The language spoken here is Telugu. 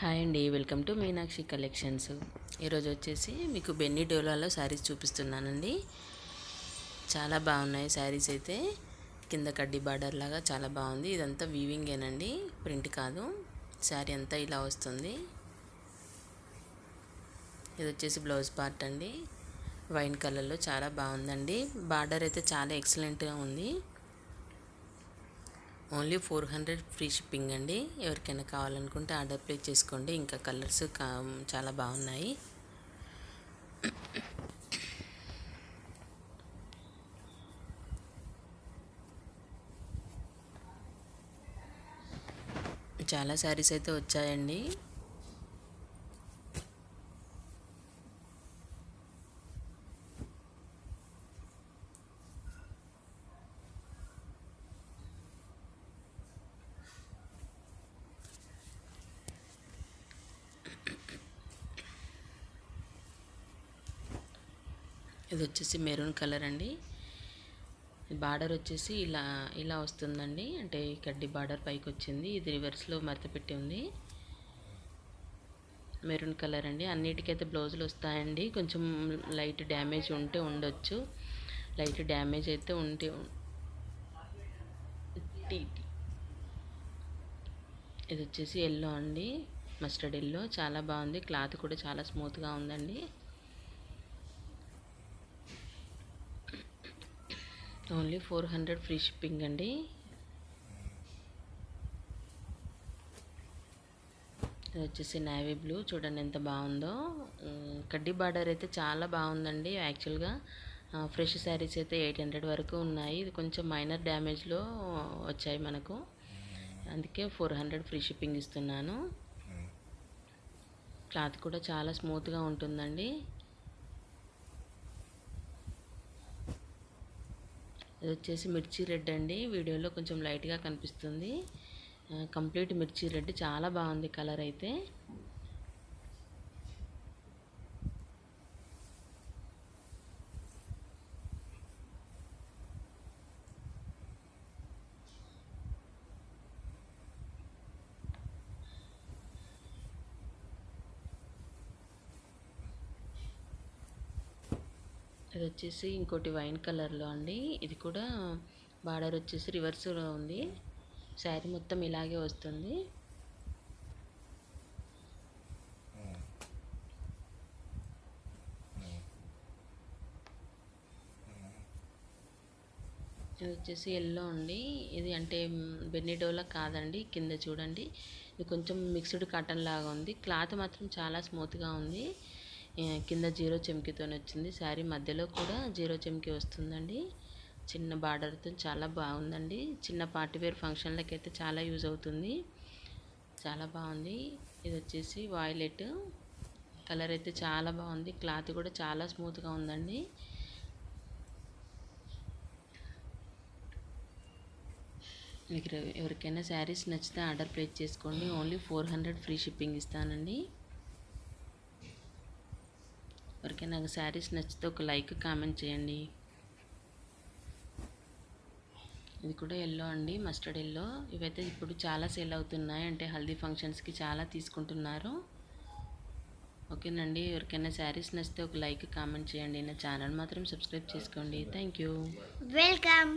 హాయ్ అండి, వెల్కమ్ టు మీనాక్షి కలెక్షన్స్. ఈరోజు వచ్చేసి మీకు బెన్నీ డోలాలో శారీస్ చూపిస్తున్నానండి. చాలా బాగున్నాయి శారీస్ అయితే. కింద కడ్డీ బార్డర్ లాగా చాలా బాగుంది. ఇదంతా వీవింగేనండి, ప్రింట్ కాదు. శారీ అంతా ఇలా వస్తుంది. ఇది వచ్చేసి బ్లౌజ్ పార్ట్ అండి. వైన్ కలర్లో చాలా బాగుందండి. బార్డర్ అయితే చాలా ఎక్సలెంట్గా ఉంది. ఓన్లీ 400 ఫ్రీ షిప్పింగ్ అండి. ఎవరికైనా కావాలనుకుంటే ఆర్డర్ ప్లేస్ చేసుకోండి. ఇంకా కలర్స్ చాలా బాగున్నాయి. చాలా శారీస్ అయితే వచ్చాయండి. ఇది వచ్చేసి మెరూన్ కలర్ అండి. బార్డర్ వచ్చేసి ఇలా ఇలా వస్తుందండి. అంటే కడ్డీ బార్డర్ పైకి వచ్చింది. ఇది రివర్స్లో మడత పెట్టి ఉంది. మెరూన్ కలర్ అండి. అన్నిటికైతే బ్లౌజులు వస్తాయండి. కొంచెం లైట్ డ్యామేజ్ ఉంటే ఉండొచ్చు. లైట్ డ్యామేజ్ అయితే ఉంటే ఇది వచ్చేసి ఎల్లో అండి, మస్టర్డ్ ఎల్లో. చాలా బాగుంది. క్లాత్ కూడా చాలా స్మూత్గా ఉందండి. ఓన్లీ 400 ఫ్రీ షిప్పింగ్ అండి. ఇది వచ్చేసి నేవీ బ్లూ. చూడండి ఎంత బాగుందో. కడ్డీ బార్డర్ అయితే చాలా బాగుందండి. యాక్చువల్గా ఫ్రెష్ శారీస్ అయితే 800 వరకు ఉన్నాయి. ఇది కొంచెం మైనర్ డ్యామేజ్లో వచ్చాయి మనకు. అందుకే 400 ఫ్రీ షిప్పింగ్ ఇస్తున్నాను. క్లాత్ కూడా చాలా స్మూత్గా ఉంటుందండి. ఇది వచ్చేసి మిర్చి రెడ్ అండి. వీడియోలో కొంచెం లైట్గా కనిపిస్తుంది. కంప్లీట్ మిర్చి రెడ్. చాలా బాగుంది కలర్ అయితే. ఇది వచ్చేసి ఇంకోటి వైన్ కలర్లో అండి. ఇది కూడా బార్డర్ వచ్చేసి రివర్స్లో ఉంది. శారీ మొత్తం ఇలాగే వస్తుంది. ఇది వచ్చేసి ఎల్లో అండి. ఇది అంటే బెన్నీ డోలా కాదండి. కింద చూడండి, ఇది కొంచెం మిక్స్డ్ కాటన్ లాగా ఉంది. క్లాత్ మాత్రం చాలా స్మూత్గా ఉంది. కింద జీరో చెమ్కీతో వచ్చింది. శారీ మధ్యలో కూడా జీరో చెమ్కీ వస్తుందండి. చిన్న బార్డర్తో చాలా బాగుందండి. చిన్న పార్టీవేర్ ఫంక్షన్లకి అయితే చాలా యూజ్ అవుతుంది. చాలా బాగుంది. ఇది వచ్చేసి వాయిలెట్ కలర్ అయితే చాలా బాగుంది. క్లాత్ కూడా చాలా స్మూత్గా ఉందండి. మీకు ఎవరికైనా శారీస్ నచ్చితే ఆర్డర్ ప్లేస్ చేసుకోండి. ఓన్లీ 400 ఫ్రీ షిప్పింగ్ ఇస్తానండి. ఎవరికైనా శారీస్ నచ్చితే ఒక లైక్ కామెంట్ చేయండి. ఇది కూడా ఎల్లో అండి, మస్టర్డ్ ఎల్లో. ఇవైతే ఇప్పుడు చాలా సేల్ అవుతున్నాయి. అంటే హల్దీ ఫంక్షన్స్కి చాలా తీసుకుంటున్నారు. ఓకేనండి. ఎవరికైనా శారీస్ నచ్చితే ఒక లైక్ కామెంట్ చేయండి. నా ఛానల్ మాత్రం సబ్స్క్రైబ్ చేసుకోండి. Thank you. వెల్కమ్.